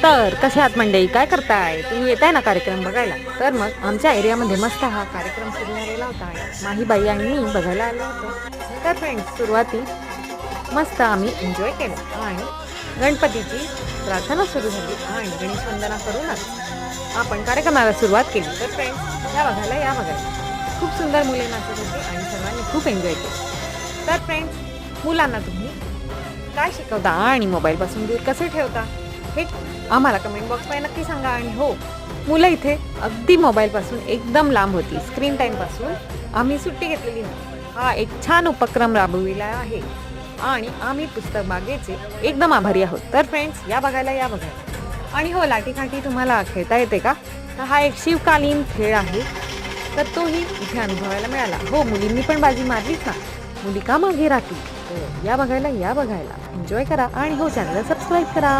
तर कसे आहात मंडळी, काय करताय तुम्ही? येताय ना कार्यक्रम बघायला? तर मग आमच्या एरियामध्ये मस्त हा कार्यक्रम सुरू झालेला होता. माहीबाई आणि मी बघायला आलो होतो. तर फ्रेंड्स, सुरुवाती मस्त आम्ही एन्जॉय केलं आणि गणपतीची प्रार्थना सुरू झाली आणि गणेश वंदना करूनच आपण कार्यक्रमाला सुरुवात केली. तर फ्रेंड्स, या बघायला खूप सुंदर मुले नाचत होती आणि सर्वांनी खूप एन्जॉय केलं. तर फ्रेंड्स, मुलांना तुम्ही काय शिकवता आणि मोबाईलपासून दूर कसे ठेवता हे आम्हाला कमेंट बॉक्समध्ये नक्की सांगा. आणि हो, मुलं इथे अगदी मोबाईलपासून एकदम लांब होती. स्क्रीन टाईमपासून आम्ही सुट्टी घेतलेली होती. हा एक छान उपक्रम राबविला आहे आणि आम्ही पुस्तक बागेचे एकदम आभारी आहोत. तर फ्रेंड्स, या बघायला. आणि हो, लाठीकाठी तुम्हाला खेळता येते का? तर हा एक शिवकालीन खेळ आहे, तर तोही इथे अनुभवायला मिळाला. हो, मुलींनी पण बाजी मारलीच ना, मुली का मागे राहतील? तर या बघायला एन्जॉय करा आणि हो, चॅनलला सबस्क्राईब करा.